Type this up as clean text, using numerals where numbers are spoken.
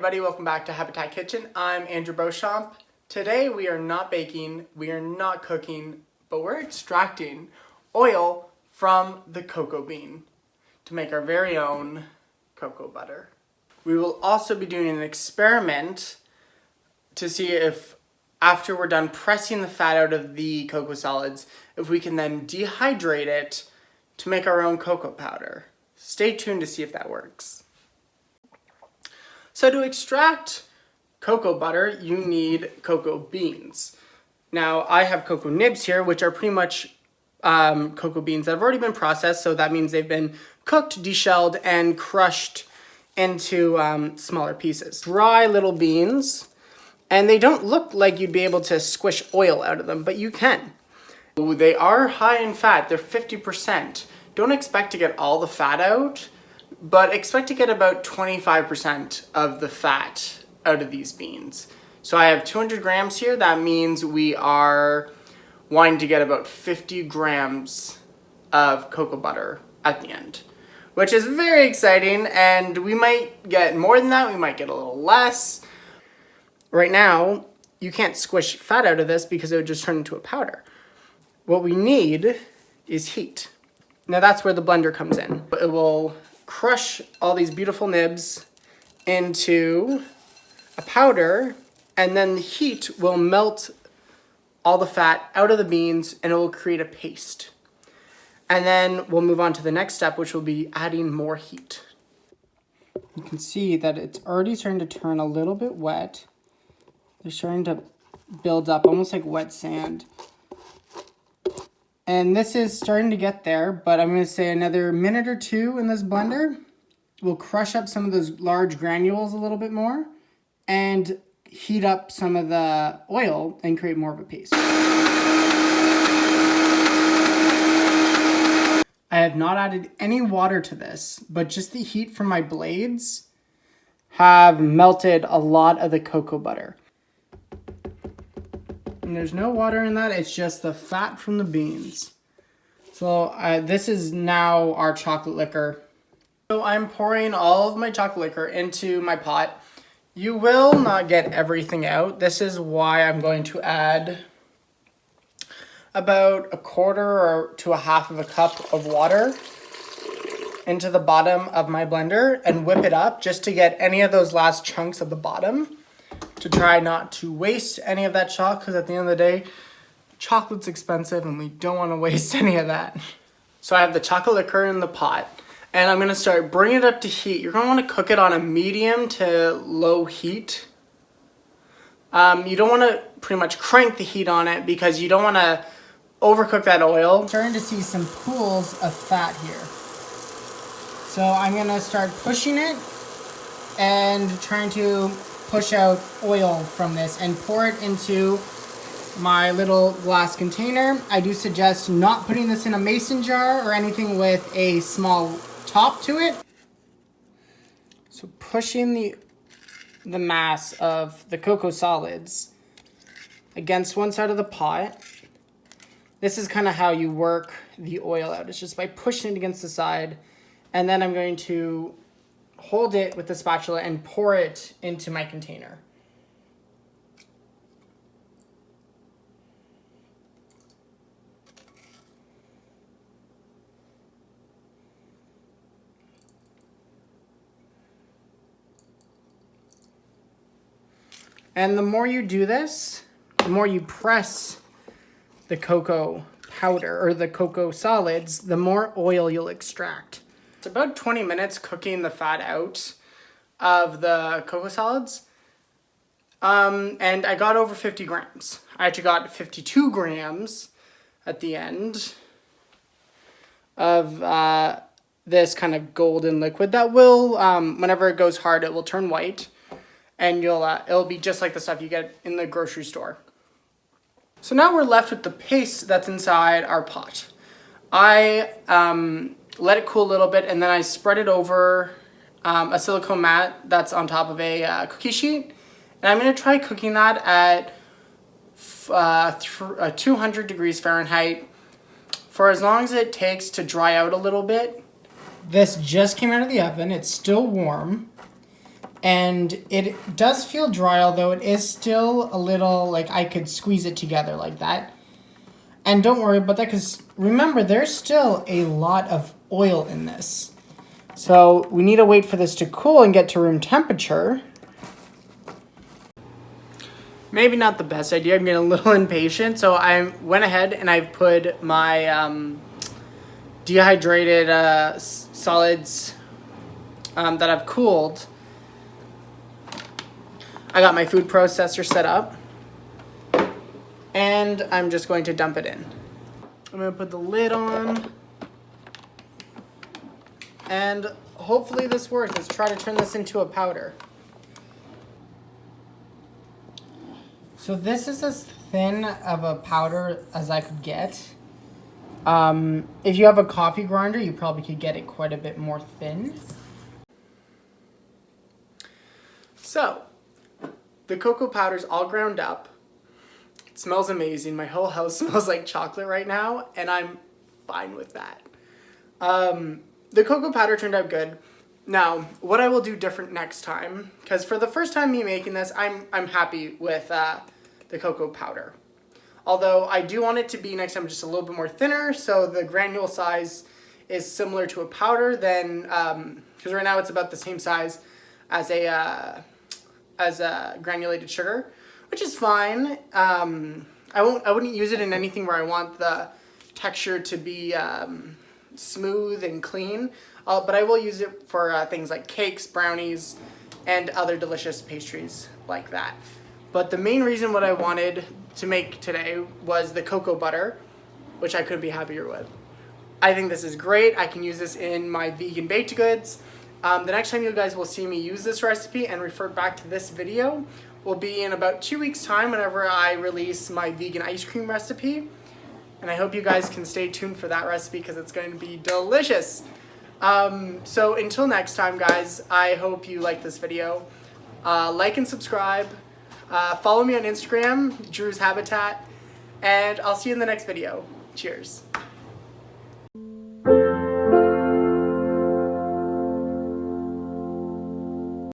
everybody, welcome back to Habitat Kitchen. I'm Andrew Beauchamp. Today we are not baking, we are not cooking, but we're extracting oil from the cocoa bean to make our very own cocoa butter. We will also be doing an experiment to see if after we're done pressing the fat out of the cocoa solids, if we can then dehydrate it to make our own cocoa powder. Stay tuned to see if that works. So to extract cocoa butter, you need cocoa beans. Now I have cocoa nibs here, which are pretty much cocoa beans that have already been processed. So that means they've been cooked, deshelled, and crushed into smaller pieces. Dry little beans, and they don't look like you'd be able to squish oil out of them, but you can. They are high in fat, they're 50%. Don't expect to get all the fat out, but expect to get about 25% of the fat out of these beans. So I have 200 grams here. That means we are wanting to get about 50 grams of cocoa butter at the end, which is very exciting, and we might get more than that, we might get a little less. Right now, you can't squish fat out of this because it would just turn into a powder. What we need is heat. Now that's where the blender comes in. It will crush all these beautiful nibs into a powder, and then the heat will melt all the fat out of the beans and it will create a paste. And then we'll move on to the next step, which will be adding more heat. You can see that it's already starting to turn a little bit wet. They're starting to build up almost like wet sand. And this is starting to get there, but I'm going to say another minute or two in this blender will crush up some of those large granules a little bit more and heat up some of the oil and create more of a paste. I have not added any water to this, but just the heat from my blades have melted a lot of the cocoa butter. And there's no water in that, it's just the fat from the beans. So this is now our chocolate liquor. So I'm pouring all of my chocolate liquor into my pot. You will not get everything out. This is why I'm going to add about a quarter or to a half of a cup of water into the bottom of my blender and whip it up just to get any of those last chunks at the bottom, to try not to waste any of that chocolate, because at the end of the day, chocolate's expensive and we don't want to waste any of that. So I have the chocolate liquor in the pot, and I'm going to start bringing it up to heat. You're going to want to cook it on a medium to low heat. You don't want to pretty much crank the heat on it because you don't want to overcook that oil. I'm starting to see some pools of fat here. So I'm going to start pushing it and trying to push out oil from this and pour it into my little glass container. I do suggest not putting this in a mason jar or anything with a small top to it. So pushing the mass of the cocoa solids against one side of the pot. This is kind of how you work the oil out. It's just by pushing it against the side, and then I'm going to hold it with the spatula and pour it into my container. And the more you do this, the more you press the cocoa powder or the cocoa solids, the more oil you'll extract. It's about 20 minutes cooking the fat out of the cocoa solids. And I got over 50 grams. I actually got 52 grams at the end of this kind of golden liquid that will, whenever it goes hard, it will turn white. And it'll be just like the stuff you get in the grocery store. So now we're left with the paste that's inside our pot. I let it cool a little bit, and then I spread it over a silicone mat that's on top of a cookie sheet. And I'm going to try cooking that at 200 degrees Fahrenheit for as long as it takes to dry out a little bit. This just came out of the oven. It's still warm. And it does feel dry, although it is still a little, like I could squeeze it together like that. And don't worry about that, because remember, there's still a lot of oil in this. So we need to wait for this to cool and get to room temperature. Maybe not the best idea. I'm getting a little impatient, so I went ahead and I put my dehydrated solids that I've cooled. I got my food processor set up, and I'm just going to dump it in. I'm going to put the lid on, and hopefully this works. Let's try to turn this into a powder. So this is as thin of a powder as I could get. If you have a coffee grinder, you probably could get it quite a bit more thin. So, the cocoa powder's all ground up. It smells amazing. My whole house smells like chocolate right now, and I'm fine with that. The cocoa powder turned out good. Now, what I will do different next time, because for the first time me making this, I'm happy with the cocoa powder. Although I do want it to be next time just a little bit more thinner, so the granule size is similar to a powder. Then, because right now it's about the same size as a granulated sugar, which is fine. I wouldn't use it in anything where I want the texture to be smooth and clean. But I will use it for things like cakes, brownies, and other delicious pastries like that. But the main reason what I wanted to make today was the cocoa butter, which I couldn't be happier with. I think this is great. I can use this in my vegan baked goods. The next time you guys will see me use this recipe and refer back to this video will be in about 2 weeks' time whenever I release my vegan ice cream recipe. And I hope you guys can stay tuned for that recipe because it's going to be delicious. So until next time, guys, I hope you like this video. Like and subscribe. Follow me on Instagram, Drew's Habitat. And I'll see you in the next video. Cheers.